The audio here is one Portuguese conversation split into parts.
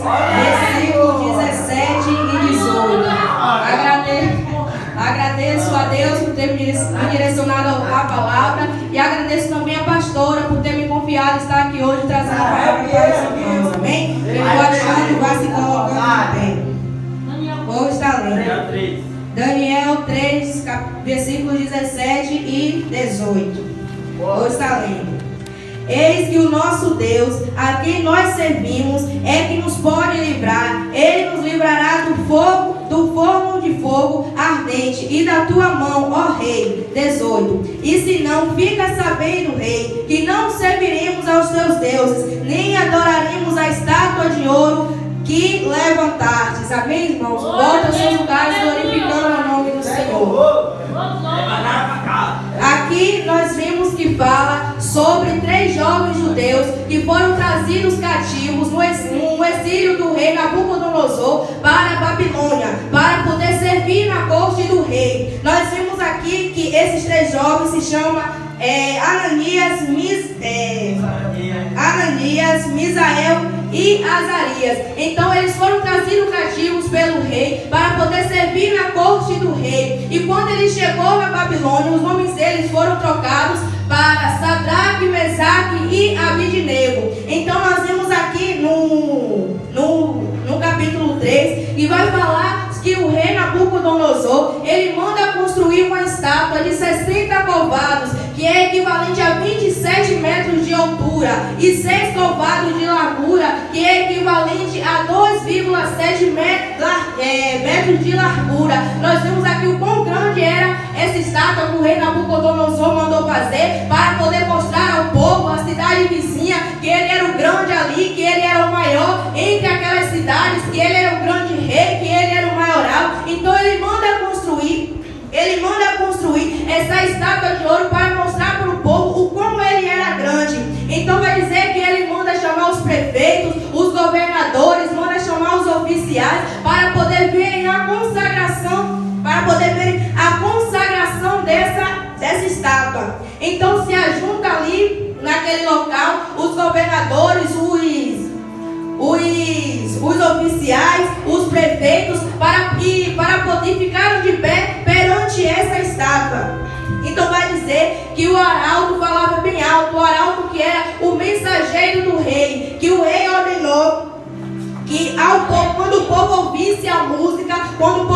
versículos 17 e 18. Agradeço a Deus por ter me direcionado a palavra e agradeço também a pastora por ter me confiado estar aqui hoje trazendo a palavra para os irmãos. Amém? Quem pode estar, vai se colocando em pé. Vou estar lendo. Daniel 3, versículos 17 e 18. Vou estar lendo. Eis que o nosso Deus, a quem nós servimos, é que nos pode livrar. Ele nos livrará do forno de fogo ardente e da tua mão, ó rei. 18. E se não, fica sabendo, rei, que não serviremos aos teus deuses, nem adoraremos a estátua de ouro que levantastes. Amém, irmãos? Volta aos seus lugares glorificando o nome do Senhor. Aqui nós vimos que fala sobre 3 jovens judeus que foram trazidos cativos no exílio do rei Nabucodonosor para a Babilônia, para poder servir na corte do rei. Nós vimos aqui que esses 3 jovens se chamam Ananias, Misael e Azarias. Então eles foram trazidos cativos pelo rei para poder servir na corte do rei. E quando ele chegou na Babilônia, os nomes deles foram trocados para Sadraque, Mesaque e Abidnego. Então nós vemos aqui no capítulo 3 que vai falar que o rei Nabucodonosor, ele manda construir uma estátua de 60 covados, que é equivalente a 27 metros de altura, e 6 covados de largura, que é equivalente a 2,7 metros de largura. Nós vemos aqui o quão grande era essa estátua que o rei Nabucodonosor mandou fazer, para poder mostrar ao povo, a cidade vizinha, que ele era o grande ali, que ele era o maior entre aquelas cidades, que ele era o grande rei, que ele era o maioral. Então ele manda construir essa estátua de ouro para mostrar para o povo o como ele era grande. Então vai dizer que ele manda chamar os prefeitos, os governadores, manda chamar os oficiais para poder verem a consagração dessa estátua. Então se ajunta ali naquele local os governadores, os oficiais, os prefeitos, para poder ficar de pé perante essa estátua. Então vai dizer que o arauto falava bem alto, o arauto que era o mensageiro do rei, que o rei ordenou que quando o povo ouvisse a música, quando o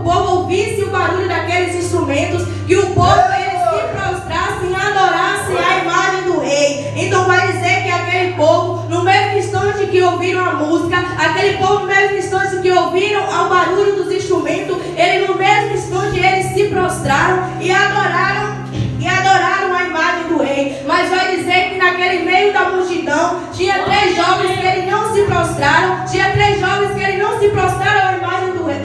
povo ouvisse o barulho daqueles instrumentos, que o povo eles se prostrassem e adorassem a imagem do rei. Então vai dizer que aquele povo, no mesmo instante que ouviram a música, aquele povo no mesmo instante que ouviram o barulho dos instrumentos, no mesmo instante eles se prostraram e adoraram a imagem do rei. Mas vai dizer que naquele meio da multidão tinha 3 jovens que eles não se prostraram, à imagem do rei,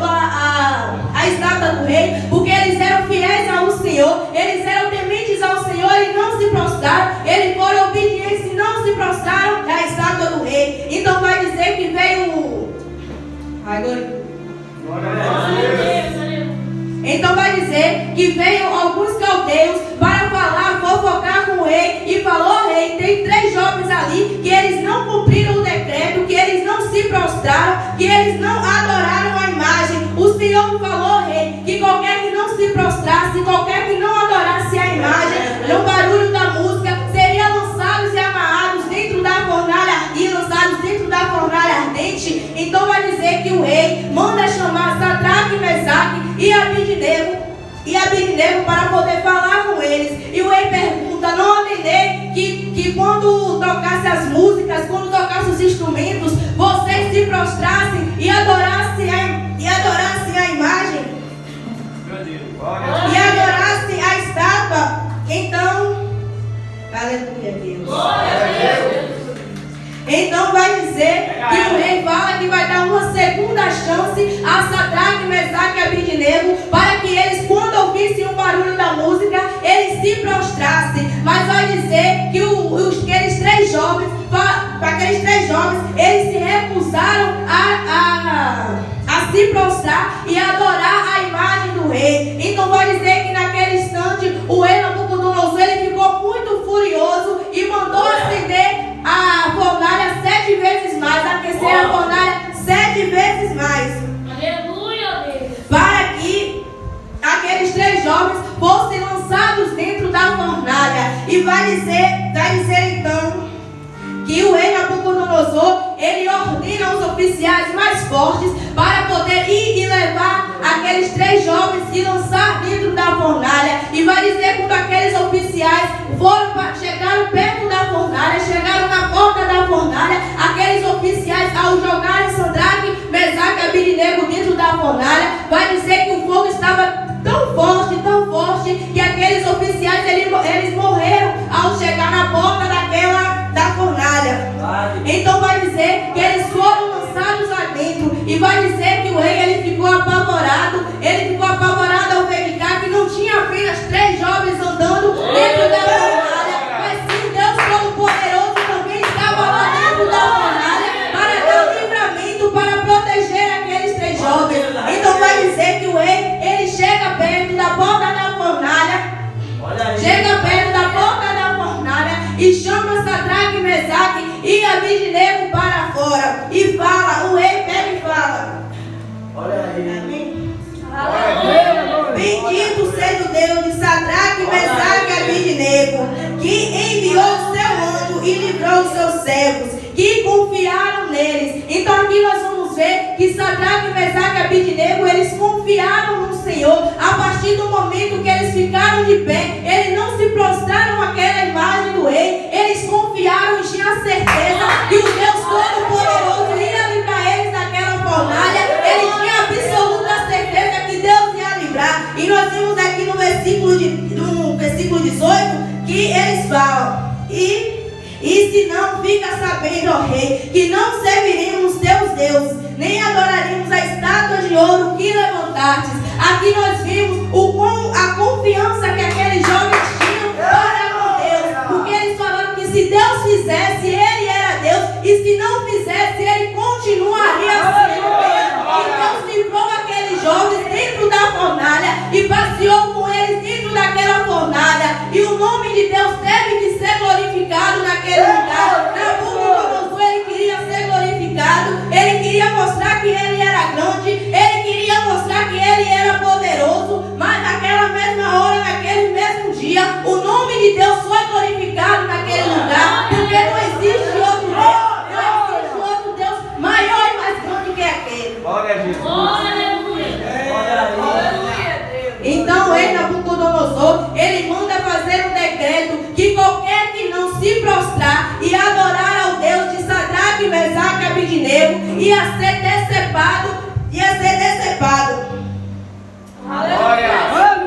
a estátua do rei, porque eles eram fiéis ao Senhor, eles eram tementes ao Senhor, eles não se prostraram, eles foram obedientes e não se prostraram à estátua do rei. Então vai dizer que veio Então vai dizer que veio alguns caldeus para fofocar com o rei, e falou: rei, tem 3 jovens ali que eles não cumpriram o decreto, que eles não se prostraram, que eles não adoraram a imagem. O Senhor falou, rei, que qualquer que não se prostrasse, qualquer que não adorasse a imagem, no barulho da música, seria lançados e amarrados dentro da fornalha ardente. Então vai dizer que o rei manda chamar Sadraque, Mesaque e Abidnego para poder falar com eles. E o rei pergunta: não ordenei que quando tocasse as músicas, quando tocasse os instrumentos, vocês se prostrassem e adorassem a imagem, e adorassem a estátua? Então, aleluia, Deus. Então vai dizer que o rei fala que vai dar uma segunda chance a Sadraque, Mesaque e Abidnego, para que eles, quando ouvissem o barulho da música, eles se prostrassem. Mas vai dizer que aqueles três jovens, eles se recusaram a se prostrar e adorar a imagem do rei. Então vai dizer que naquele instante o rei Nabucodonosor, ele ficou muito furioso e mandou acender a fornalha 7 vezes mais, aquecer a fornalha 7 vezes mais. Aleluia, Deus. Para que aqueles 3 jovens fossem lançados dentro da fornalha. E vai dizer então que o rei Nabucodonosor, ele ordena os oficiais mais fortes para poder ir e levar aqueles 3 jovens e lançar dentro da fornalha. E vai dizer quando aqueles oficiais chegaram perto da fornalha, chegaram na porta da fornalha, aqueles oficiais, ao jogarem Sadraque, Mesaque e Abednego dentro da fornalha, vai dizer que o fogo estava tão forte, que aqueles oficiais eles morreram ao chegar na porta da fornalha. Então vai dizer que eles foram lançados lá dentro. E vai dizer que o rei ele ficou apavorado ao verificar que não tinha apenas 3 jovens andando dentro da fornalha, mas sim Deus Todo-Poderoso também estava lá dentro da fornalha para dar livramento, para proteger aqueles 3 jovens. Então vai dizer que o rei ele chega perto da porta da fornalha, e chama Sadraque, Mesaque e Abednego para fora e fala, o rei pega e fala. Olha aí. Amém. Aleluia. Bendito seja o Deus de Sadraque, Mesaque e Abednego, que enviou o seu anjo e livrou os seus servos, que confiaram neles. Então aqui nós vamos ver que Sadraque, Mesaque e Abednego, eles confiaram no Senhor. A partir do momento que eles ficaram de pé, eles não se prostraram àquela imagem do rei, eles confiaram e tinham certeza que o Deus Todo-Poderoso ia livrar eles daquela fornalha. Eles tinham absoluta certeza que Deus ia livrar. E nós vimos aqui no versículo 18 que eles falam: E se não, fica sabendo, ó rei, que não serviremos teus deuses, nem adoraremos a estátua de ouro que levantastes. Aqui nós vimos a confiança que aqueles jovens tinham para com Deus. Porque eles falaram que se Deus fizesse, ele era Deus. E se não fizesse, ele continuaria sendo Deus. E Deus livrou aqueles jovens dentro da fornalha e passeou com eles dentro daquela fornalha. E o nome de Deus teve que ser glorificado naquele lugar. Nabucodonosor, ele queria ser glorificado. Ele queria mostrar que ele era grande. Ele queria mostrar que ele era poderoso. Mas naquela mesma hora, naquele mesmo dia, o nome de Deus foi glorificado naquele lugar. Porque não existe outro Deus. Não existe outro Deus maior e mais grande que aquele. Glória a Jesus. Então o rei Nabucodonosor, ele manda fazer um decreto que qualquer que não se prostrar e adorar ao Deus de Sadraque, Mesaque e Abednego ia ser decepado.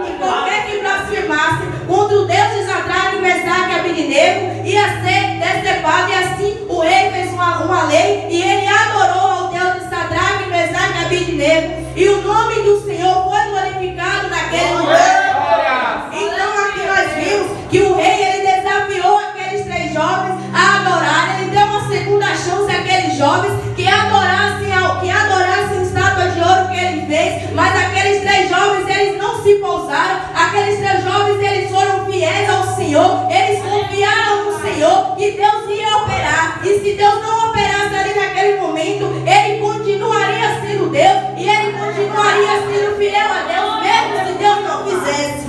E qualquer que blasfemasse contra o Deus de Sadraque, Mesaque e Abednego ia ser decepado. E assim o rei fez uma lei e ele adorou ao Deus de Sadraque, Mesaque e Abednego. E o nome do Senhor foi glorificado naquele lugar. Então aqui nós vimos que o rei ele desafiou aqueles 3 jovens a adorar. Ele deu uma segunda chance àqueles jovens que adorassem a estátua de ouro que ele fez. Mas aqueles 3 jovens eles não se pousaram. Aqueles 3 jovens eles foram fiéis ao Senhor. Eles confiaram no Senhor que Deus ia operar. E se Deus não operasse ali naquele momento, ele continuaria sendo Deus e ele continuaria sendo fiel a Deus, mesmo se Deus não fizesse.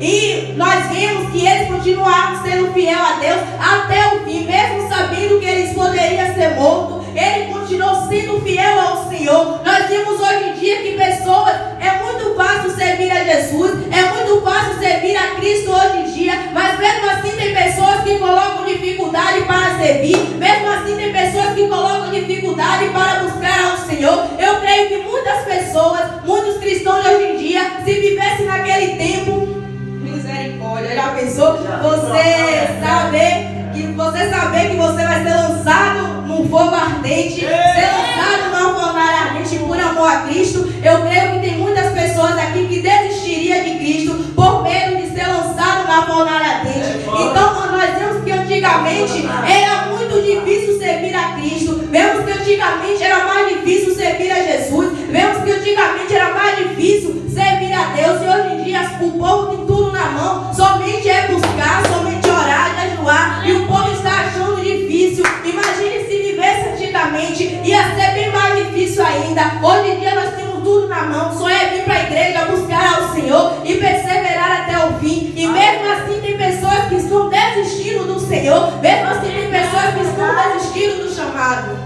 E nós vimos que eles continuaram sendo fiel a Deus até o fim, mesmo sabendo que eles poderiam ser mortos. Ele continuou sendo fiel ao Senhor. Nós vimos hoje em dia que pessoas, é muito fácil servir a Jesus, é muito fácil servir a Cristo hoje em dia, mas mesmo assim tem pessoas que colocam dificuldade para servir, mesmo assim tem pessoas que colocam dificuldade para buscar ao Senhor. Eu creio que muitas pessoas, muitos cristãos hoje em dia, se vivessem naquele tempo, misericórdia, já pensou? Você saber que você vai ser lançado num fogo ardente, ser lançado numa fornalha ardente por amor a Cristo. Eu creio que tem muitas pessoas aqui que desistiriam de Cristo por medo de ser lançado na fornalha ardente. Então nós vemos que antigamente era muito difícil servir a Cristo. Vemos que antigamente era mais difícil servir a Jesus. Vemos que antigamente era mais difícil servir a Deus. E hoje em dia o povo tem tudo na mão. Somente é buscar, somente orar, jejuar. E o povo está achando difícil. Imagine se vivesse antigamente. antigamente ia ser bem mais difícil ainda. Hoje em dia nós temos tudo na mão. Só é vir para a igreja, buscar ao Senhor e perseverar até o fim. E mesmo assim tem pessoas que estão desistindo do Senhor. Mesmo assim tem pessoas que estão desistindo do chamado.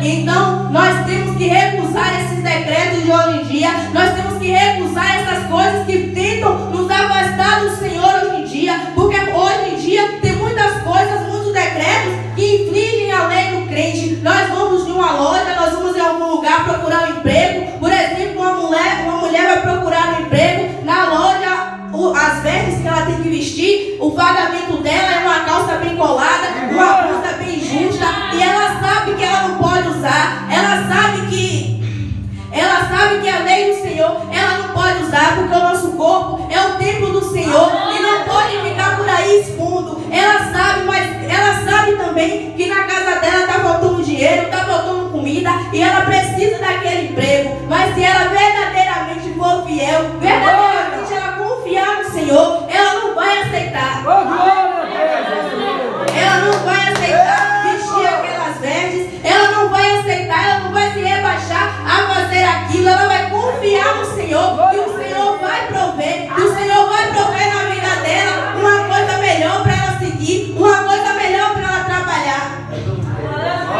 Então nós temos que recusar esses decretos de hoje em dia. Nós temos que recusar essas coisas que tentam nos afastar do Senhor hoje em dia. Porque hoje em dia tem muitas coisas, muitos decretos que infligem a lei do crente. Nós vamos em uma loja, nós vamos em algum lugar procurar um emprego. Por exemplo, uma mulher vai procurar um emprego na loja. As vestes que ela tem que vestir, o pagamento dela é uma calça bem colada, uma blusa bem justa, e ela sabe que ela não pode usar. Ela sabe que a lei do Senhor ela não pode usar, porque o nosso corpo é o templo do Senhor e não pode ficar por aí expondo. Ela sabe, mas ela sabe também que na casa dela está faltando dinheiro, está faltando comida, e ela precisa daquele emprego. Mas se ela verdadeiramente for fiel, verdadeiramente ela confiar no Senhor, ela não vai aceitar. Ela não vai aceitar vestir aquelas vestes, ela não vai aceitar, ela não vai se rebaixar a fazer aquilo. Ela vai confiar no Senhor, que o Senhor vai prover, que o Senhor vai prover na vida dela uma coisa melhor para ela seguir, uma coisa melhor para ela trabalhar.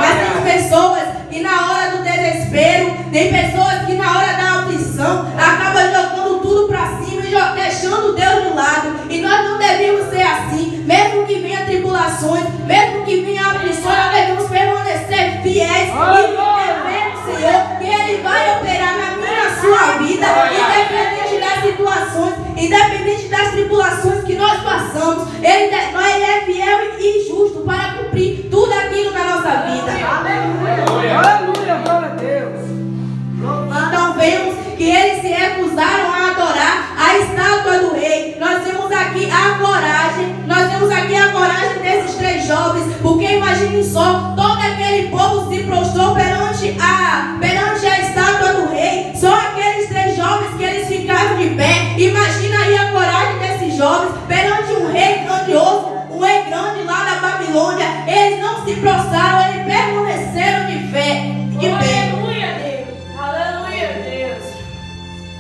Mas tem pessoas que na hora do desespero, tem pessoas que na hora da aflição acabam jogando tudo para cima e deixando Deus de lado. E nós não devemos ser assim. Mesmo que venha tribulações, mesmo que venha aflições, nós devemos permanecer fiéis e viver no Senhor, que Ele vai operar na minha e na sua vida, independente das situações, independente das tribulações que nós passamos. Ele é fiel e justo para cumprir tudo aquilo na nossa vida. Aleluia, glória a Deus. Então vemos que eles se recusaram a adorar a estátua do rei. Nós vemos aqui a coragem desses três jovens, porque imagine só, todo aquele povo se prostrou perante a estátua do rei. Só aqueles três jovens que eles ficaram de pé. Imagina aí a coragem desses jovens perante um rei grandioso, um rei grande lá da Babilônia. Eles não se prostraram, eles permaneceram de pé. Aleluia, Deus. Aleluia, Deus.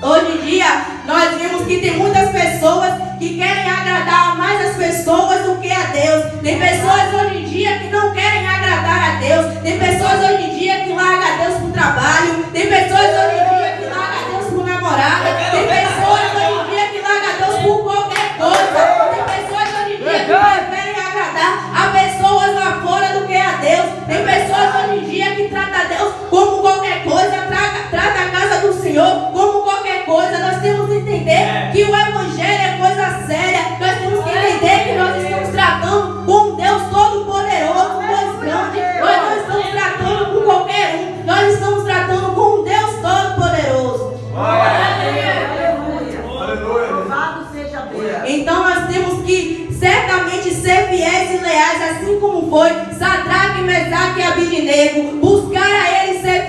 Hoje em dia, nós vemos que tem muitas pessoas que querem agradar mais as pessoas do que a Deus. Tem pessoas hoje em dia que não querem agradar a Deus. Tem pessoas hoje em dia que largam a Deus por trabalho. Tem pessoas hoje em dia que largam a Deus por namorada. Tem pessoas hoje em dia que largam a Deus por qualquer coisa. Tem pessoas hoje em dia que preferem agradar a pessoas lá fora do que a Deus. Tem pessoas hoje em dia que tratam a Deus como qualquer coisa, trata a casa do Senhor como qualquer coisa. Nós temos que entender que o Evangelho é coisa séria. Nós temos que entender que nós estamos tratando com um Deus todo-poderoso, um Deus grande. Nós não estamos tratando com qualquer um. Nós estamos tratando com um Deus todo-poderoso. Louvado seja Deus. Então nós temos que certamente ser fiéis e leais, assim como foi Sadraque, Mesaque e Abidnego. Buscar a Ele, ser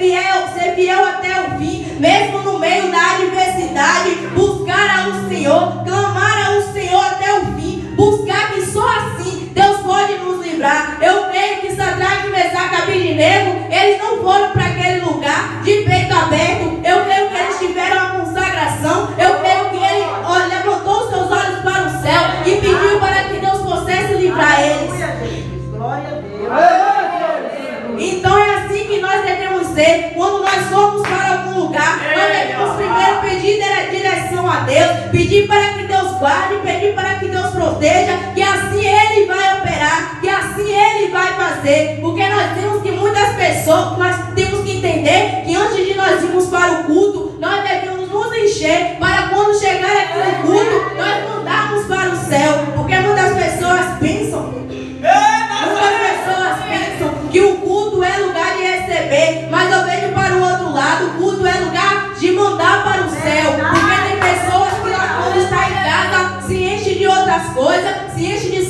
fiel até o fim, mesmo no meio da adversidade. Buscar ao Senhor, clamar ao Senhor até o fim. Buscar que só assim Deus pode nos livrar. Eu creio que Sadraque, Mesaque e Abidnego, eles não foram para aquele lugar de peito aberto. Eu creio que eles tiveram uma consagração. Eu creio que ele levantou os seus olhos para o céu e pediu para que Deus pudesse livrar eles. Glória a Deus. Então é assim que nós devemos ser. Quando nós formos para algum lugar, nós devemos primeiro pedir direção a Deus, pedir para que Deus guarde, pedir para que Deus proteja, que assim Ele vai operar, que assim Ele vai fazer. Porque nós temos que muitas pessoas, nós temos que entender que antes de nós irmos para o culto, nós devemos nos encher para quando chegar aqui no culto, nós mandarmos para o céu. Porque muitas pessoas pensam que o culto é lugar de receber, mas eu vejo para o outro lado, o culto é lugar de mandar para o céu. Porque tem pessoas que lá quando está em casa se enche de outras coisas, se enche de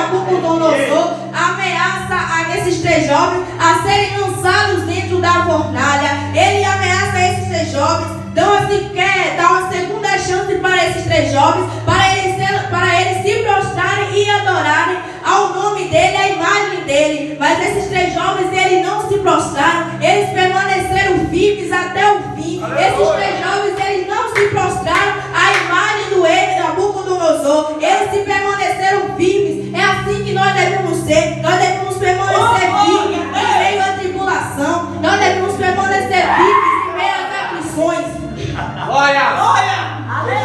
Nabucodonosor ameaça a esses 3 jovens a serem lançados dentro da fornalha. Ele ameaça esses 3 jovens, então assim quer dar uma segunda chance para esses 3 jovens, para eles se prostrarem e adorarem ao nome dele, à imagem dele. Mas esses 3 jovens, eles não se prostraram, eles permaneceram firmes até o fim. Esses 3 jovens, eles não se prostraram à imagem do rei Nabucodonosor, eles se permaneceram firmes. É assim que nós devemos ser. Nós devemos permanecer firmes em meio à tribulação, nós devemos permanecer firmes em meio às aflições.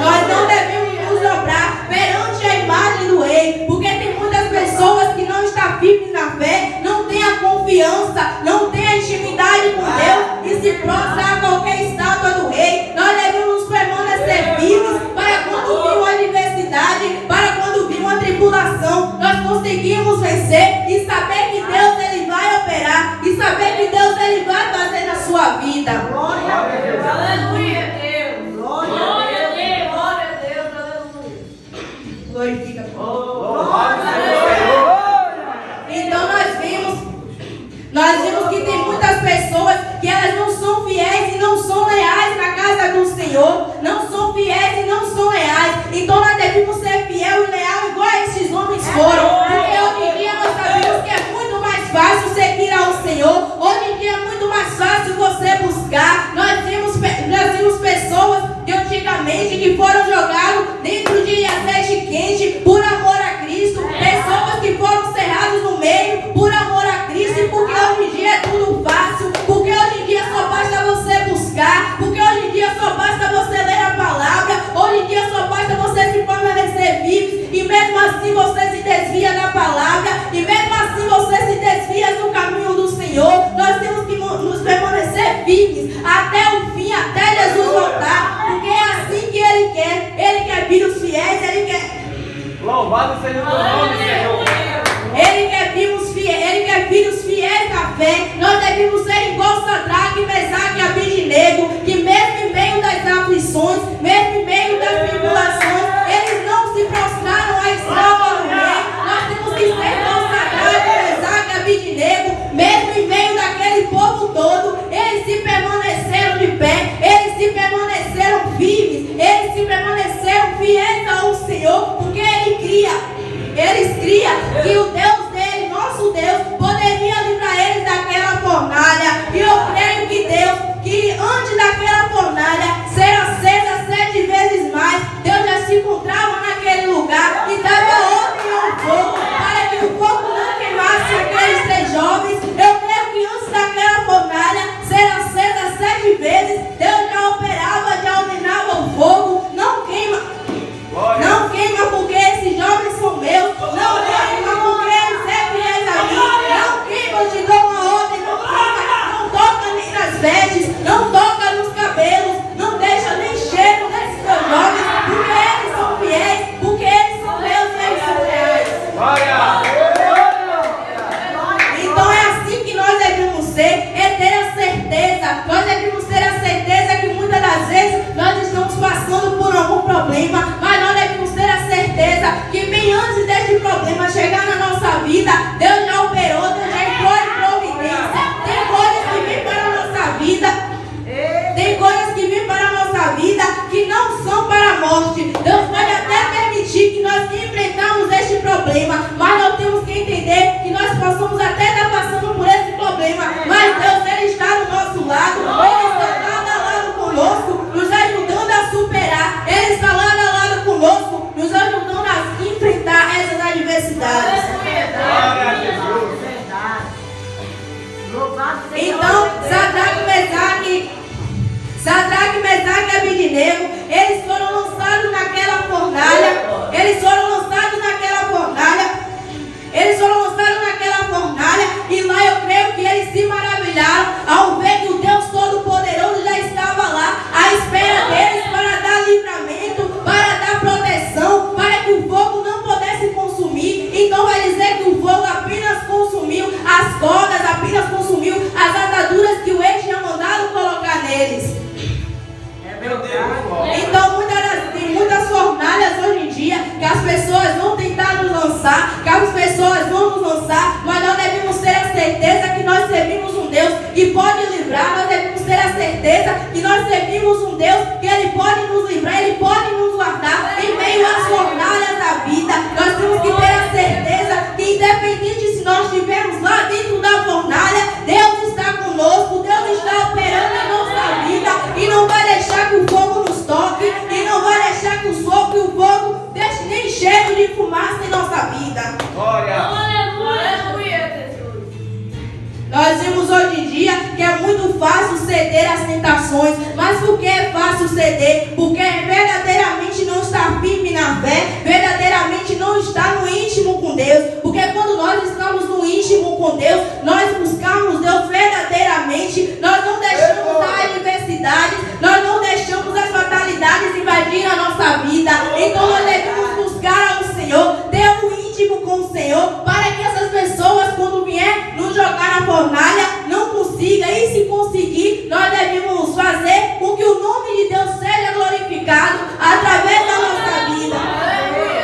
Nós não devemos nos dobrar perante a imagem do rei, porque tem muitas pessoas que não estão firmes na fé, não têm a confiança, não têm a intimidade com Deus e se prostram a qualquer estátua do rei. Nós devemos permanecer firmes para quando vir uma adversidade, para quando vir uma tribulação, nós conseguimos vencer e saber que Deus ele vai operar e saber que Deus ele vai fazer na sua vida. Glória a Deus. Aleluia, Deus. Glória a Glória a Deus. Deus. Glória a Deus. Aleluia. Glorifica. Glória a Deus. Então nós vimos que tem muitas pessoas que elas não são fiéis e não são leais na casa do Senhor, não são fiéis e não são leais. Então nós devemos ser fiel e leal igual a esses homens foram, porque hoje em dia nós sabemos que é muito mais fácil seguir ao Senhor, hoje em dia é muito mais fácil você buscar. Nós vimos pessoas de antigamente que foram jogadas dentro de azeite quente por amor a Cristo, pessoas que foram cerradas no meio por amor a Cristo, e porque hoje em dia é tudo fácil, porque hoje em dia só basta você buscar, porque hoje em dia só basta você ler a palavra, hoje em dia só basta você se permanecer firme, e mesmo assim você se desvia da palavra, e mesmo assim você se desvia do caminho do Senhor. Nós temos que nos permanecer firmes até o fim, até Jesus voltar, porque é assim que Ele quer filhos fiéis, Ele quer. Louvado seja o teu nome, Senhor. Ele quer filhos fiéis na fé. Nós devemos ser igual Sadraque, Mesaque e Abednego, que mesmo em meio das aflições, mesmo em meio das tribulações, eles não se prostraram à estátua do rei. Nós temos que ser igual Sadraque, Mesaque e Abednego, mesmo em meio daquele povo todo, eles se permaneceram de pé, eles se permaneceram firmes, eles se permaneceram fiéis ao Senhor, porque eles criam que o Deus dele, nosso Deus, poderia livrar eles daquela fornalha. E eu creio que Deus, que antes daquela fornalha ser acesa 7 vezes mais, Deus já se encontrava naquele lugar e dava ordem ao fogo, para que o fogo não queimasse aqueles 3 jovens. Eu creio que antes daquela fornalha ser acesa 7 vezes, Deus já operava, já ordenava o fogo. Não queima. Não queima porque esses jovens são meus. Não queima porque eles são fiéis a mim. Não queima, eu te dou uma ordem. Não queima, não toca nem nas vestes, não toca nos cabelos, não deixa nem cheiro nesses teus jovens, porque eles são fiéis, porque eles são meus e eles são reais. Então é assim que nós devemos ser, é ter a certeza. Nós devemos ter a certeza que muitas das vezes nós estamos passando por algum problema, mas nós devemos ter a certeza que bem antes deste problema chegar na nossa vida, Deus já operou, Deus já entrou em providência. Tem coisas que vêm para a nossa vida, tem coisas que vêm para a nossa vida que não são para a morte. Deus pode até permitir que nós enfrentamos este problema, mas nós temos que entender que nós possamos até estar passando por esse problema, mas Deus ele está do nosso lado, Ele está lado a lado conosco, nos ajudando a superar, Ele está lado a lado conosco, nos ajudando a enfrentar essas adversidades. Então, Sadraque, Mesaque e Abednego, eles foram lançados naquela fornalha. E lá eu creio que eles se maravilharam ao ver que o Deus Todo-Poderoso já estava lá à espera deles para dar livramento, para dar proteção, para que o fogo não pudesse consumir. Então vai dizer que o fogo apenas consumiu as cordas, apenas consumiu as ataduras que o rei tinha mandado colocar neles. Então tem muitas fornalhas hoje em dia que as pessoas nós vamos lançar, mas nós devemos ter a certeza que nós servimos um Deus que pode livrar, nós devemos ter a certeza que nós servimos um Deus que Ele pode nos livrar, Ele pode nos guardar em meio às fornalhas da vida. Nós temos que ter a certeza que independente se nós estivermos lá dentro da fornalha, Deus está conosco, Deus está operando em nossa vida e não vai deixar que o fogo nos toque e não vai deixar que o fogo deixe nem cheiro de fumaça em nossa vida. Glória. Aleluia, Jesus. Nós vimos hoje em dia que é muito fácil ceder às tentações. Mas por que é fácil ceder? Porque verdadeiramente não está firme na fé, verdadeiramente não está no íntimo com Deus. Porque quando nós estamos no íntimo com Deus, nós buscamos Deus verdadeiramente, nós não deixamos a adversidade, nós não deixamos as fatalidades invadir a nossa vida. Então nós devemos buscar ao Senhor, ter um íntimo com o Senhor, para que essas pessoas, quando vier nos jogar na fornalha, não consiga. E se conseguir, nós devemos fazer com que o nome de Deus seja glorificado através da nossa vida.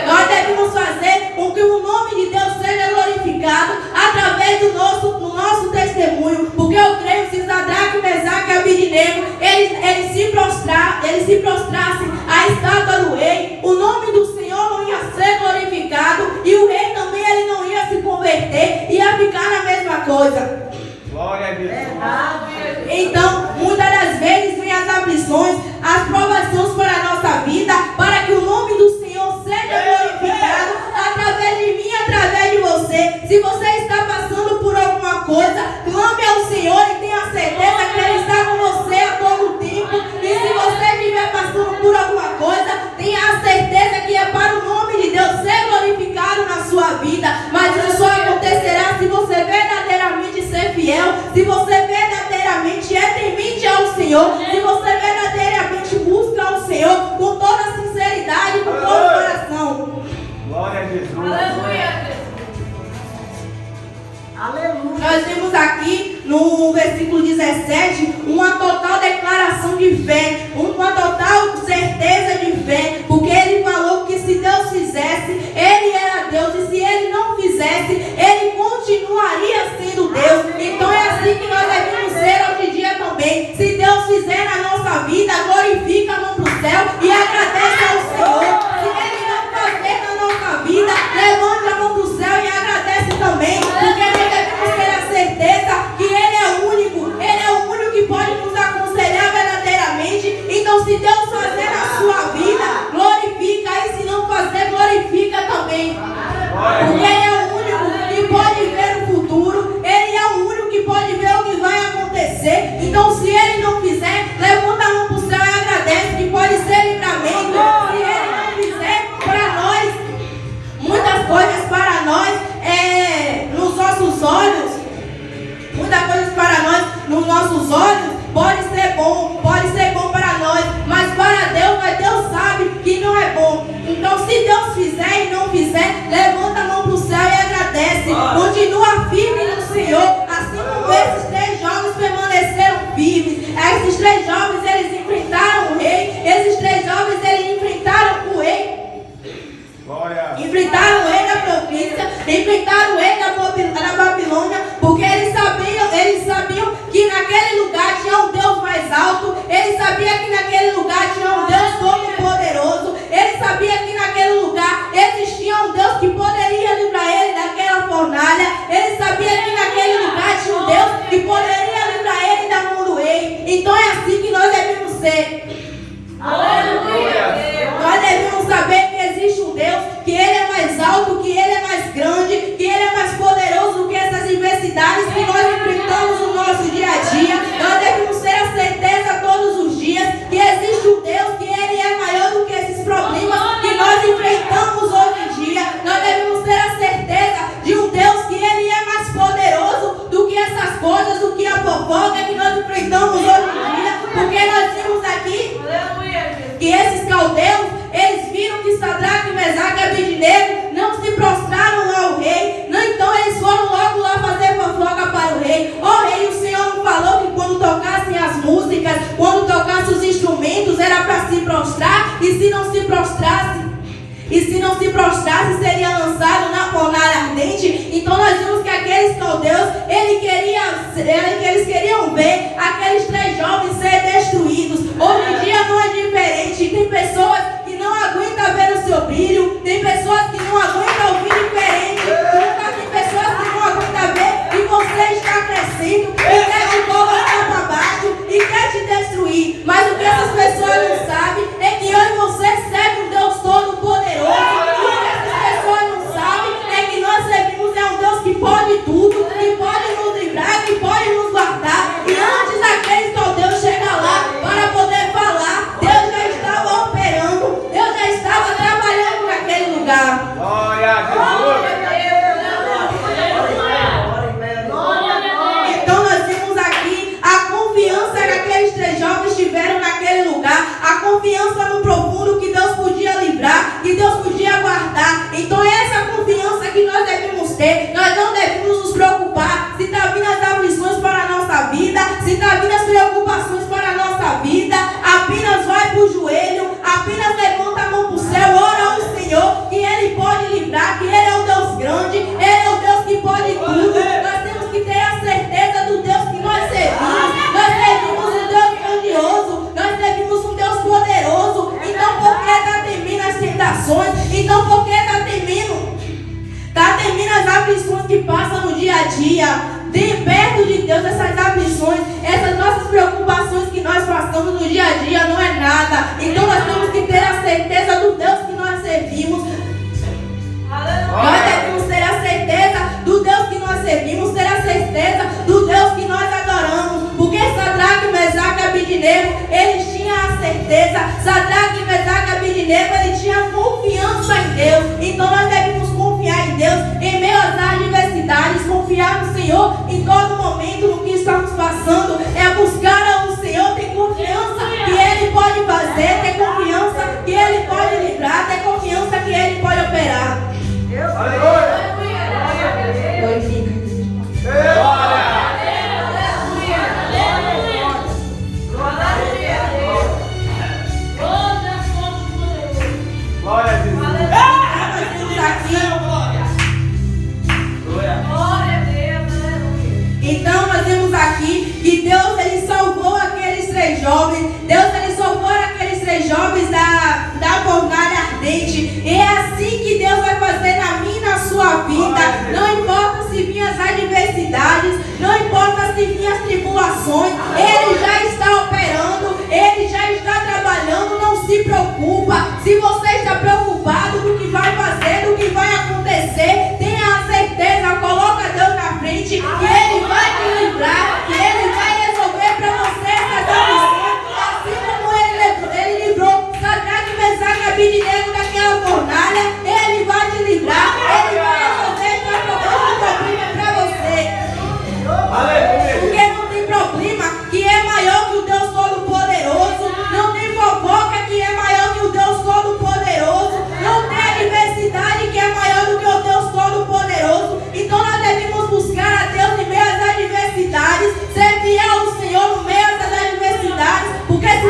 Nós devemos fazer com que o nome de Deus seja glorificado através do nosso testemunho. Porque eu creio que se Sadraque, Mesaque e Abednego eles se prostrassem à estátua do rei, o nome do Senhor não ia ser glorificado e o rei também ele não ia se converter, ia ficar na mesma coisa. Glória a Deus. Então, muitas das vezes vem as aflições, as provações para a nossa vida, para que o nome do Senhor seja glorificado através de mim, através de você. Se você está passando por alguma coisa, clame ao Senhor e tenha certeza que Ele está com você a todo tempo. E se você estiver passando por alguma coisa, tenha a certeza que é para o nome de Deus ser glorificado na sua vida. Mas isso só acontecerá se você verdadeiramente ser fiel, se você verdadeiramente é temente ao Senhor, se você verdadeiramente busca ao Senhor com toda a sinceridade, com todo o coração. Glória a Jesus. Aleluia, Aleluia. Nós vimos aqui no versículo 17 uma total declaração de fé, uma total certeza de fé, porque ele falou que se Deus fizesse, Ele era Deus, e se Ele não fizesse, Ele continuaria sendo Deus. Então é assim que nós devemos ser hoje em dia também. Se Deus fizer na nossa vida, glorifica a mão para o céu e agradece ao Senhor. Se Ele não fazer na nossa vida, levanta a mão para o céu e agradece também, porque nós devemos ter a certeza que Ele é o único que pode nos aconselhar verdadeiramente. Então se Deus fazer na sua vida, glorifica, e se não fazer, glorifica também. Porque Ele é o único que pode ver o futuro, Ele é o único que pode ver o que vai acontecer. Então se Ele não fizer, levanta a mão para o céu e agradece, que pode ser livramento. Se Ele não fizer para nós, muitas coisas para nós nos nossos olhos, muitas coisas para nós nos nossos olhos pode ser bom para nós, mas para Deus, Deus sabe que não é bom. Então se Deus fizer e não fizer, levanta a mão para o céu e agradece. Continua firme no Senhor, assim como esses 3 jovens permaneceram firmes. Esses 3 jovens eles enfrentaram o rei, esses 3 jovens eles enfrentaram o rei. Enfrentaram o rei da província, enfrentaram o rei da Babilônia, porque eles sabiam que naquele lugar tinha um Deus mais alto, eles sabiam que naquele lugar tinha um Deus todo-poderoso, eles sabiam que naquele lugar existia um Deus que poderia livrar ele daquela fornalha, eles sabiam que naquele lugar tinha um Deus que poderia livrar ele da mão do rei. Então é assim que nós devemos ser. aleluia. Nós devemos saber que existe um Deus, que Ele é mais alto, que Ele é mais grande, que Ele é mais poderoso do que essas adversidades que nós enfrentamos no nosso dia a dia. Nós devemos ter a certeza todos os dias que existe um Deus, que Ele é maior do que esses problemas que nós enfrentamos hoje em dia. Nós devemos ter a certeza de um Deus que Ele é mais poderoso do que essas coisas, do que a fofoca que nós enfrentamos hoje em dia. Porque nós vimos aqui que esses caldeus, eles viram que Sadraque, Mesaque e Abednego não se prostraram ao rei. Não, então eles foram logo lá fazer fofoca ter. Nós não devemos nos preocupar se está vindo as aflições para a nossa vida, se está vindo as preocupações para a nossa vida. Apenas vai para o joelho, apenas levanta a mão para o céu, ora ao Senhor, que Ele pode livrar, que Ele é o Deus grande, Ele é o Deus que pode tudo. Nós temos que ter a certeza do Deus que nós servimos. Nós servimos um Deus grandioso, nós servimos um Deus poderoso. Então por que está terminando as tentações? Então por que está terminando as aflições que passam no dia a dia? De perto de Deus, essas aflições, essas nossas preocupações que nós passamos no dia a dia não é nada. Então nós temos que ter a certeza do Deus que nós servimos. Nós devemos ter a certeza do Deus que nós servimos, ter a certeza do Deus que nós adoramos. Porque Sadraque, Mesaque e Abednego, eles tinham a certeza. Sadraque, Mesaque e Abednego, eles tinham confiança em Deus. Então nós devemos confiar em Deus em meio às adversidades, confiar no Senhor em todo momento no que estamos passando. É buscar ao Senhor, ter confiança que Ele pode fazer, ter confiança que Ele pode livrar, ter confiança que Ele pode operar. Glorifica. Glória a Jesus. Então nós vemos aqui que Deus ele salvou aqueles três jovens. Deus ele salvou aqueles três jovens da fornalha ardente. E é assim que Deus vai fazer na minha e na sua vida. Não importa se vinham as adversidades, não importa se vinham as tribulações, Ele já está operando, Ele já está trabalhando. Não se preocupa. Se você está preocupado do que vai fazer, do que vai acontecer, tenha a certeza, coloca Deus na frente, que Ele vai te livrar, que Ele vai resolver para você essas aflições, assim como Ele livrou Sadraque, Mesaque e Abednego daquela fornalha. Ele vai te livrar, Ele vai resolver para problema para você. Aleluia. Porque não tem problema que é maior que o Deus Todo-Poderoso, não tem fofoca que é maior que o Deus Todo-Poderoso, não tem adversidade que é maior do que o Deus Todo-Poderoso. Então nós devemos buscar a Deus em meio às adversidades, ser fiel ao Senhor no meio das adversidades, porque se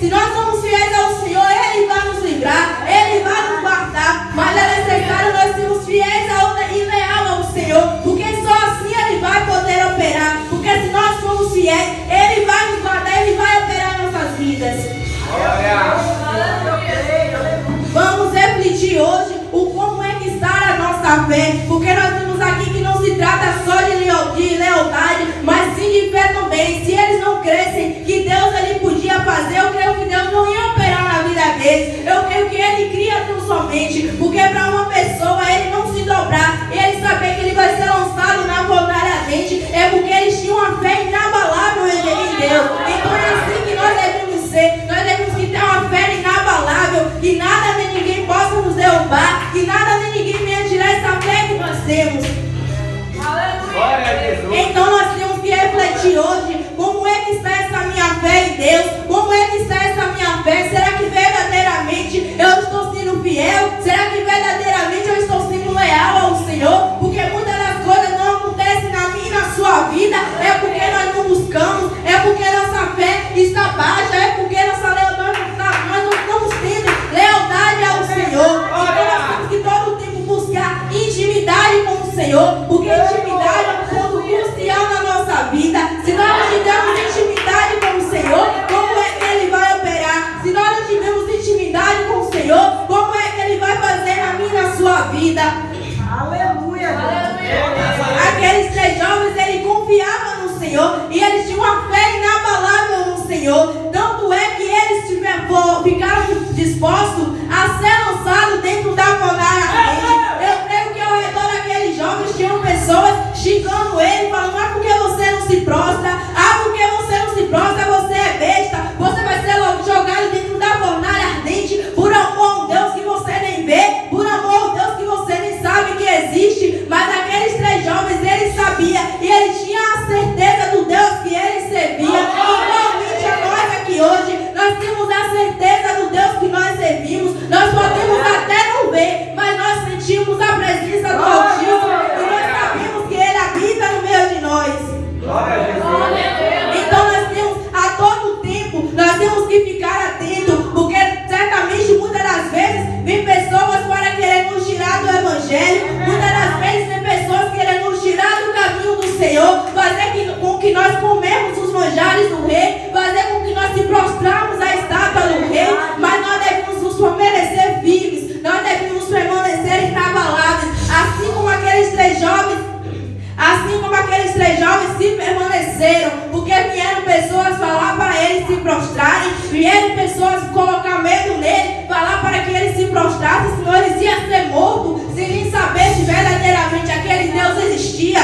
nós somos fiéis ao Senhor, Ele vai nos livrar, Ele vai nos guardar. Mas é necessário nós sermos fiéis e leal ao Senhor, porque só assim Ele vai poder operar. Porque se nós somos fiéis, Ele vai nos guardar, Ele vai operar em nossas vidas. Vamos refletir hoje o como é que está a nossa fé, porque nós vimos aqui que não se trata só de lealdade, mas sim de fé também. Se eles não crescem que Deus ele podia fazer, eu creio que Deus não ia operar na vida deles. Eu creio que Ele cria tão somente, porque para uma pessoa Ele não se dobrar e Ele saber que Ele vai ser lançado na fornalha ardente, é porque eles tinham uma fé inabalável em Deus. Então é assim que nós devemos ser. Nós devemos ter uma fé inabalável, que nada nem ninguém possa nos derrubar, que nada nem ninguém venha tirar essa fé que nós temos. Glória a Jesus. Então nós temos que refletir hoje como é que está essa minha fé em Deus, como é que está essa minha fé. Será que verdadeiramente eu estou sendo fiel? Será que verdadeiramente eu estou sendo leal ao Senhor? Porque muitas das coisas não acontecem na minha e na sua vida, é porque nós não buscamos, é porque nossa fé está baixa, é porque nós não estamos tendo lealdade ao Senhor. Então nós temos que todo o tempo buscar intimidade com o Senhor, porque intimidade é um ponto crucial na nossa vida. Se nós não tivermos intimidade com o Senhor, como é que Ele vai operar? Se nós não tivermos intimidade com o Senhor, como é que Ele vai fazer na minha e na sua vida? Aleluia. Aqueles três jovens, eles confiavam no Senhor e eles tinham uma fé inabalável no Senhor. Tanto é que eles ficaram dispostos a ser lançados dentro da fornalha ardente. Eu creio que ao redor daqueles jovens tinham pessoas xingando ele, falando: ah, porque você não se prostra? Ah, porque você não se prostra? Você é besta, você vai ser logo jogado dentro da fornalha ardente, por amor a um Deus que você nem vê, por amor a um Deus que você nem sabe que existe. Mas aqueles três jovens, eles sabiam e eles tinham a certeza do Deus que eles serviam. Igualmente a nós aqui hoje, nós temos a certeza do Deus que nós servimos. Nós podemos até não ver, mas nós sentimos a presença do pessoas colocar medo nele, falar para que ele se prostrasse, senão eles iam ser mortos, sem nem saber se verdadeiramente aquele Deus existia.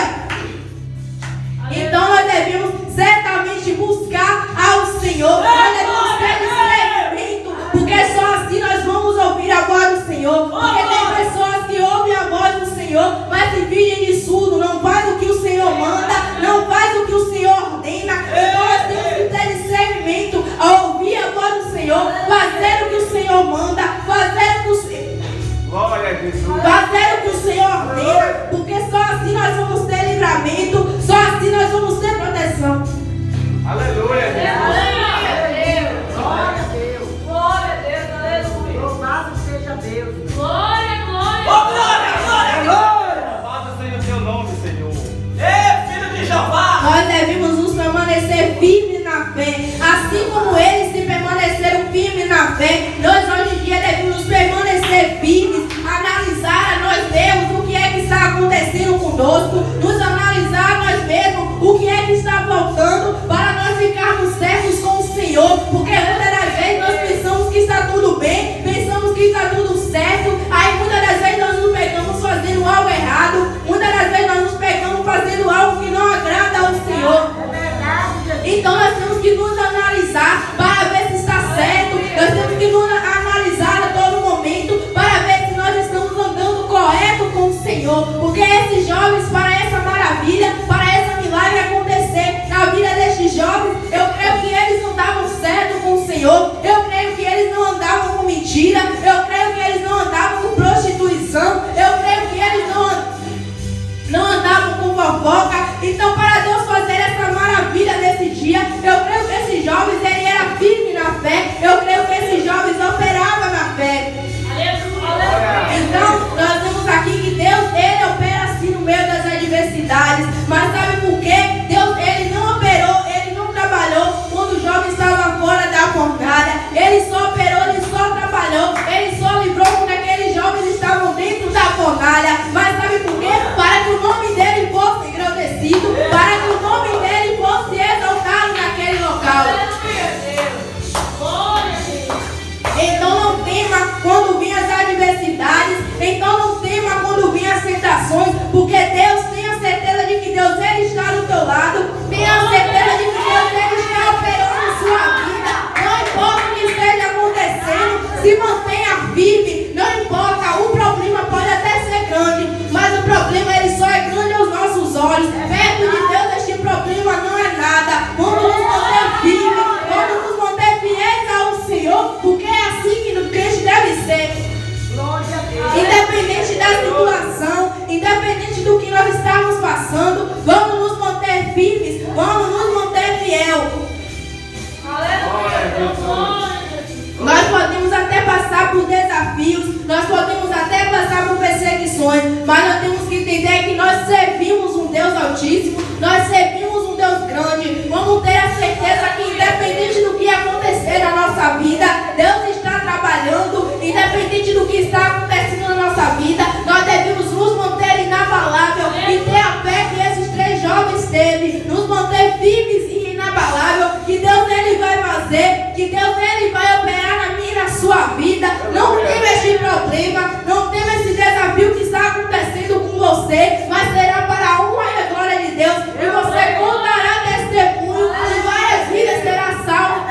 Então nós devemos certamente buscar ao Senhor, nós devemos ter discernimento, porque só assim nós vamos ouvir a voz do Senhor. Porque tem pessoas que ouvem a voz do Senhor, mas se fingem de surdo, não faz o que o Senhor manda, não faz o que o Senhor ordena. Então nós temos que ter discernimento a ouvir a voz do Senhor, fazer o que o Senhor manda, fazer o que o Senhor... Glória a Jesus. Fazer o que o Senhor ordena, porque só assim nós vamos ter livramento, só assim nós vamos ter proteção. Aleluia, Jesus. Aleluia a Deus. Glória a Deus. Glória a Deus, aleluia. Louvado seja Deus. Glória, glória. Louvado seja o teu nome, Senhor. Ei, filho de Jeová. Nós devemos nos permanecer firmes na fé, assim como eles se permaneceram firmes na fé. Nós hoje em dia devemos nos permanecer firmes, analisar a nós mesmos o que é que está acontecendo conosco, nos analisar a nós mesmos o que é que está faltando para nós ficarmos certos com o Senhor, porque muitas das vezes nós pensamos que está tudo bem, pensamos que está tudo certo, aí muitas das vezes nós nos pegamos fazendo algo errado, muitas das vezes nós nos pegamos fazendo algo que não agrada ao Senhor. É verdade, Jesus. Então nós temos que nos analisar para ver se está certo, nós temos que nos analisar a todo momento para ver se nós estamos andando correto com o Senhor, porque esses jovens, para essa maravilha, para esse milagre acontecer na vida destes jovens, eu creio que eles andavam certo com o Senhor, eu creio que eles não andavam com mentira, eu creio que eles não andavam com prostituição, eu creio que eles não andavam com fofoca. Então, para Deus fazer essa maravilha nesse dia, eu creio que esses jovens, ele era firme na fé, eu creio que esses jovens operavam na fé. Aleluia. Então, nós vemos aqui que Deus, ele opera assim no meio das adversidades. Mas sabe por quê? Deus, ele não operou, ele não trabalhou quando o jovem estava fora da fornalha. Ele só operou, ele só trabalhou, ele só livrou quando aqueles jovens estavam dentro da fornalha. Mas sabe por quê? Para que o nome dele fosse engrandecido, para que o nome dele fosse exaltado naquele local. Aleluia a Deus. Glória a Deus. Então não tema quando vêm as adversidades, então não tema quando vêm as tentações, porque Deus, tenha certeza de que Deus, ele está do teu lado, tenha certeza de que Deus, ele está operando na sua vida, não importa o que esteja acontecendo, se mantenha firme, não importa, o problema pode até ser grande, mas o problema ele só é grande aos nossos olhos, perto de Deus este problema não é nada, vamos nos manter firmes, vamos nos manter fiéis ao Senhor, porque é assim que o crente deve ser. Glória a Deus. Independente da situação, independente do que nós estamos passando, vamos nos manter firmes, vamos nos manter fiel. Aleluia. Glória a Deus. Nós podemos até passar por desafios, nós podemos até passar por perseguições, mas nós temos que entender que nós servimos um Deus Altíssimo, nós servimos um Deus grande. Vamos ter a certeza que independente do que acontecer na nossa vida, Deus está trabalhando, independente do que está acontecendo na nossa vida, nós devemos nos manter inabalável e ter a fé que esses três jovens teve, nos manter firmes e inabalável, que Deus ele vai fazer, que Deus ele vai operar na minha e na sua vida. Não tema este problema, não tema esse desafio que está acontecendo com você, mas será para a honra e a glória de Deus, e você contará testemunho, e várias vidas serão salvas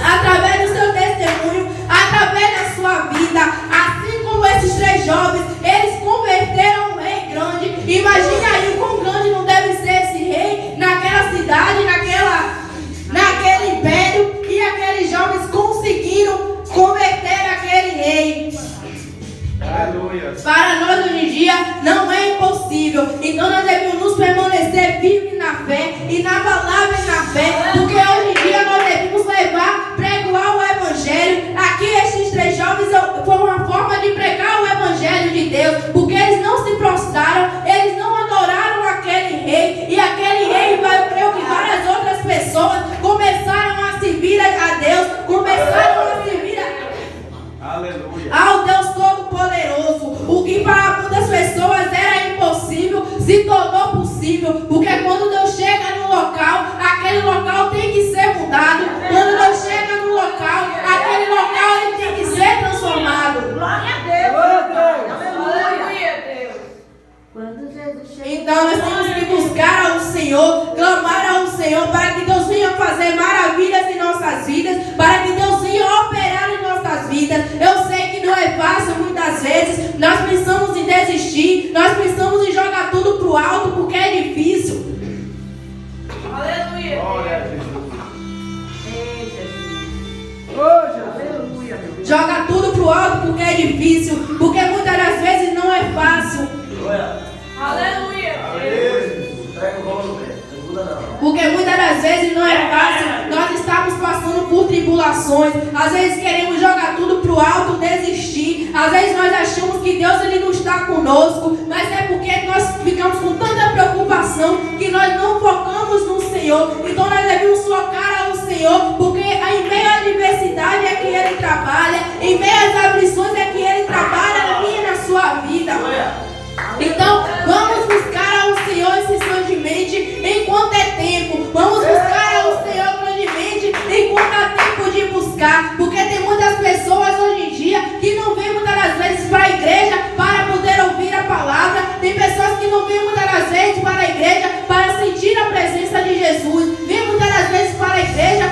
através do seu testemunho, através da sua vida. Assim como esses três jovens, eles converteram um rei grande. Imagine aí o quão grande não deve ser esse rei naquela cidade, naquele império, e aqueles jovens conseguiram converter aquele rei. Aleluia. Para nós hoje em dia não é impossível. Então nós devemos nos permanecer firmes na fé, inabaláveis na fé, porque hoje em dia nós devemos pregoar o Evangelho. Aqui esses três jovens foi uma forma de pregar o Evangelho de Deus, porque eles não se prostraram, eles não adoraram aquele rei, e aquele rei, eu creio que várias outras pessoas começaram a servir a Deus, começaram a servir Aleluia. ao Deus Todo-Poderoso. O que para muitas pessoas era impossível se tornou possível, porque quando Deus chega no local, aquele local tem que ser mudado. Quando Deus chega no local, Quando Jesus chega. Então nós temos que buscar ao Senhor, clamar ao Senhor para que Deus venha fazer maravilhas em nossas vidas, para que Deus venha operar em nossas vidas. Eu sei que não é fácil muitas vezes, nós pensamos em desistir, nós pensamos em jogar tudo pro alto porque é difícil. Aleluia. Glória a Jesus. Ei, Jesus. Ô, Jesus. Aleluia, meu Deus. Joga tudo pro alto porque é difícil, porque muitas das vezes não é fácil. Aleluia. Entrega o rolo, velho. Não muda não. Porque muitas das vezes não é fácil, nós estamos passando por tribulações, às vezes queremos jogar tudo pro alto, desistir, às vezes nós achamos que Deus ele não está conosco, mas é porque nós ficamos com tanta preocupação que nós não focamos no Senhor. Então nós devemos focar ao Senhor, porque em meio à adversidade é que Ele trabalha, em meio às aflições é que Ele trabalha na minha e na sua vida. Então, vamos buscar ao Senhor incessantemente enquanto é tempo. Vamos buscar ao Senhor grandemente enquanto há tempo de buscar. Porque tem muitas pessoas hoje em dia que não vêm muitas das vezes para a igreja para poder ouvir a palavra. Tem pessoas que não vêm muitas das vezes para a igreja para sentir a presença de Jesus. Vêm muitas das vezes para a igreja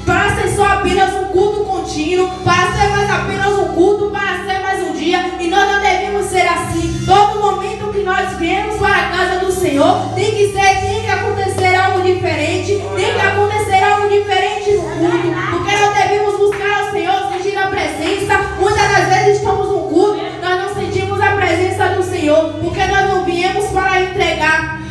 para ser só apenas um culto contínuo, para ser mais apenas um culto, para ser mais um dia. E nós não devemos ser assim. Todo momento que nós viemos para a casa do Senhor tem que acontecer algo diferente, tem que acontecer algo diferente no culto, porque nós devemos buscar ao Senhor, sentir a presença. Muitas das vezes estamos no culto, nós não sentimos a presença do Senhor, porque nós não viemos para entregar,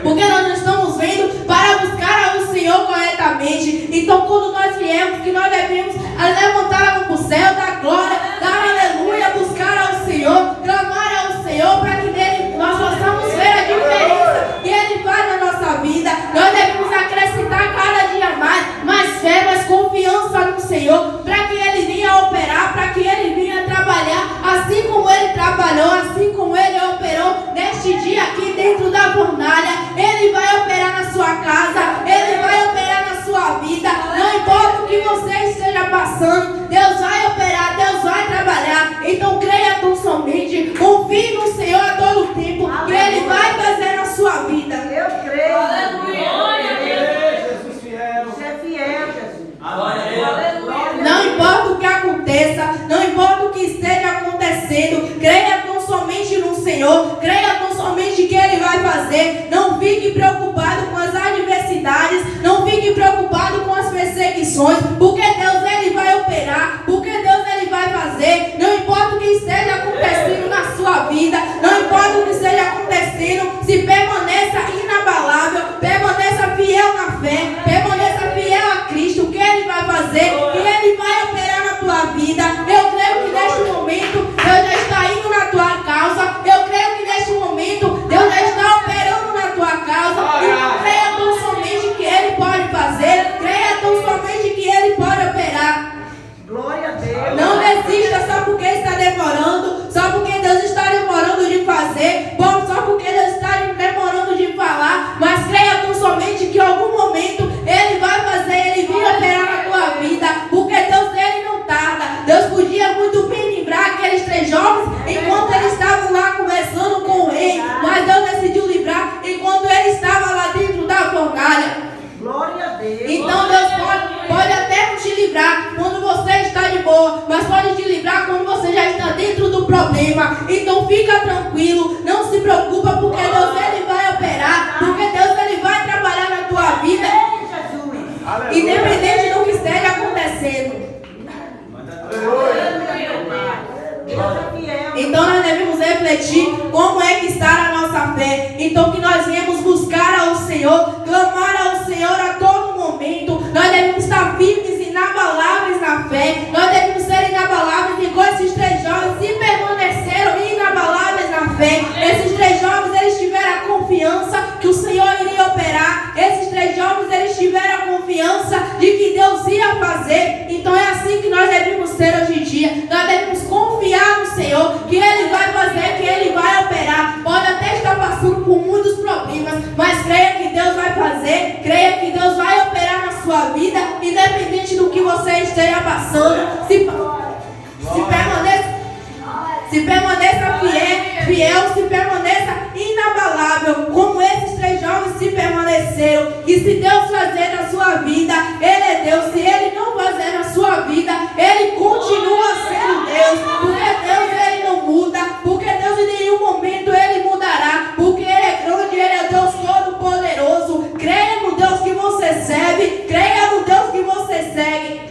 porque nós não estamos vendo para buscar ao Senhor corretamente. Então quando nós viemos, que nós devemos levantar a mão para o céu, dar glória, dar aleluia, buscar ao Senhor, clamar ao Senhor, para que nele nós possamos ver a diferença que Ele faz na nossa vida. Nós devemos acrescentar cada dia mais fé, mais confiança no Senhor, para que Ele venha operar, para que Ele venha trabalhar, assim como Ele trabalhou, assim como Ele operou neste dia aqui dentro da fornalha. Ele vai operar na sua casa, Ele vai operar na sua vida. Não importa o que você esteja passando, Deus vai operar, Deus vai trabalhar. Então creia tão somente, confie no Senhor a todo tempo, que Ele vai fazer na sua vida. Eu creio. Aleluia. Glória a Deus. Jesus fiel. Você é fiel, Jesus. Aleluia. Não importa o que aconteça, não importa o que esteja acontecendo, creia tão somente no Senhor, creia tão somente que Ele vai fazer. Não fique preocupado com as adversidades, não fique preocupado com as perseguições, porque Deus Ele vai operar, porque Deus Ele vai fazer. Não importa o que esteja acontecendo na sua vida, não importa o que esteja acontecendo, se permaneça inabalável, permaneça fiel na fé, permaneça fiel a Cristo, que Ele vai fazer, que Ele vai operar na tua vida. Eu creio que neste momento Deus já está indo na tua causa, eu creio que neste momento Deus já está operando na tua causa. Então creia tão somente que Ele pode fazer, creia tão somente que Ele pode operar. Glória a Deus. Não desista só porque está demorando, só porque Deus está demorando de fazer, bom, só porque Deus está demorando de falar, mas creia tão somente que em algum momento Ele vai fazer, Ele vai operar na tua vida, porque Deus Ele não tarda. Deus podia muito bem livrar aqueles 3 jovens enquanto eles estavam lá conversando com o rei, mas Deus decidiu livrar enquanto ele estava lá dentro da fornalha. Glória a Deus. Então Deus pode até te livrar quando você está de boa, mas pode te livrar quando você já está dentro do problema. Então fica tranquilo, não se preocupa, porque Deus Ele vai operar, porque Deus Ele vai trabalhar na tua vida, Ei, Jesus. independente do que esteja acontecendo. Deus é fiel. Então nós devemos refletir como é que está a nossa fé. Então que nós viemos buscar ao Senhor, clamar ao Senhor a todo momento. Nós devemos estar firmes e inabaláveis na fé. Nós devemos ser inabaláveis, igual esses 3 jovens se permaneceram inabaláveis na fé. Esses 3 jovens, eles tiveram a confiança que o Senhor iria operar. Esses 3 jovens, eles tiveram a confiança de que Deus ia fazer. Então é assim que nós devemos ser hoje em dia. Nós devemos confiar no Senhor, que Ele vai fazer, que Ele vai operar. Pode até estar passando por muitos problemas, mas creia que Deus vai fazer, creia que Deus vai operar na sua vida, independente do que você esteja passando. Se permaneça fiel, se permaneça sua vida, Ele é Deus. Se Ele não fazer na sua vida, Ele continua sendo Deus. Porque Deus, Ele não muda. Porque Deus, em nenhum momento, Ele mudará. Porque Ele é grande, Ele é Deus Todo-Poderoso. Creia no Deus que você serve. Creia no Deus que você segue.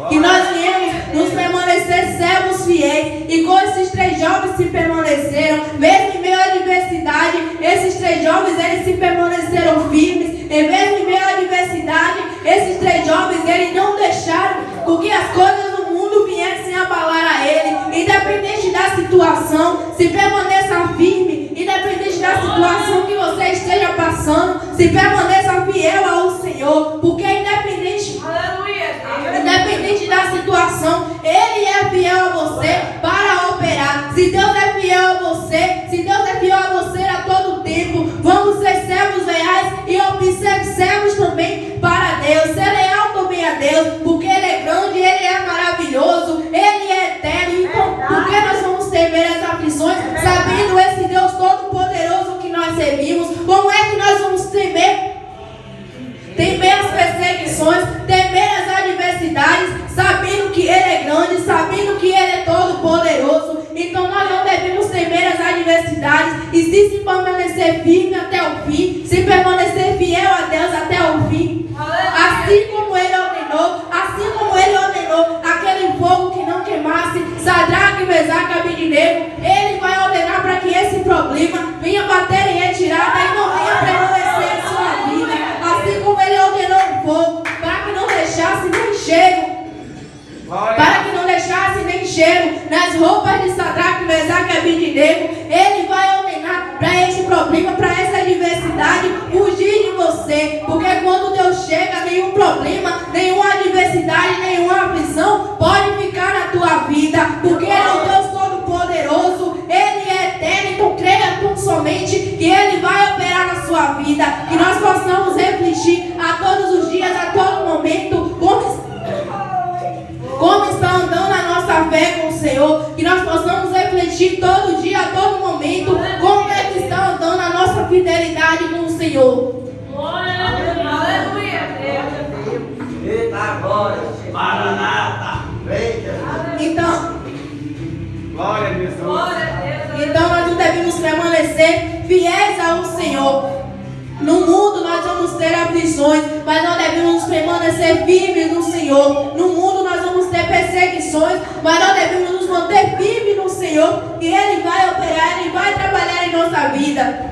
Que nós viemos nos permanecer servos fiéis. E com esses 3 jovens se permaneceram, mesmo em meio à adversidade, esses 3 jovens, eles se permaneceram firmes. E mesmo em meio à adversidade, esses 3 jovens, eles não deixaram com que as coisas do mundo viessem abalar a ele. Independente da situação, se permaneça firme. Independente da situação que você esteja passando, se permaneça fiel ao Senhor. Porque independente da situação, Ele é fiel a você para operar. Se Deus é fiel a você, se Deus é fiel a você a todo tempo, vamos ser servos leais e observos também para Deus. Ser leal também a Deus, porque Ele é grande, Ele é maravilhoso, Ele é eterno. Então, por que nós vamos temer as aflições, sabendo esse Deus Todo-Poderoso que nós servimos? Como é que nós vamos temer? Temer as perseguições, temer as adversidades, sabendo que Ele é grande, sabendo que Ele é todo-poderoso. Então nós não devemos temer as adversidades e se permanecer firme até o fim, se permanecer fiel a Deus até o fim. Assim como Ele ordenou aquele fogo que não queimasse Sadraque, Mesaque e Abednego, Ele vai ordenar para que esse problema venha bater em retirada e não venha permanecer em sua vida. Assim como Ele ordenou o fogo para que não deixasse nem cheiro. Para que não deixasse nem cheiro nas roupas de Sadraque, Mesaque e Abednego, Ele vai ordenar para esse problema, para essa adversidade, fugir de você. Porque quando Deus chega, nenhum problema, nenhuma adversidade, nenhuma aflição pode ficar na tua vida. Porque Ele é o Deus Todo-Poderoso, Ele é eterno. Então creia tão somente que Ele vai operar na sua vida. Que nós possamos refletir a todos os dias, a todo momento, como está andando a nossa fé com o Senhor. Que nós possamos refletir todo dia, a todo momento, como é que está andando a nossa fidelidade com o Senhor. Aleluia. Eita glória. Maranata. Vem, Jesus. Então, Glória a Deus. então nós não devemos permanecer fiéis ao Senhor. No mundo nós vamos ter aflições, mas nós devemos permanecer firmes no Senhor. No mundo nós vamos ter perseguições, mas nós devemos nos manter firmes no Senhor. E Ele vai operar, Ele vai trabalhar em nossa vida.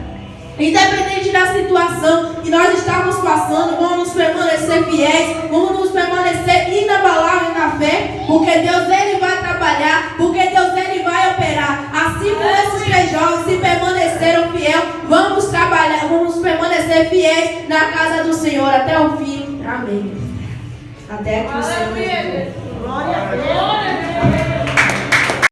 Independente da situação que nós estamos passando, vamos permanecer fiéis, vamos nos permanecer inabaláveis na fé, porque Deus, Ele vai trabalhar, porque Deus, Ele vai operar. Assim como esses 3 jovens se permaneceram fiéis, vamos trabalhar, vamos permanecer fiéis na casa do Senhor até o fim. Amém. Até que o Senhor. Glória a Deus.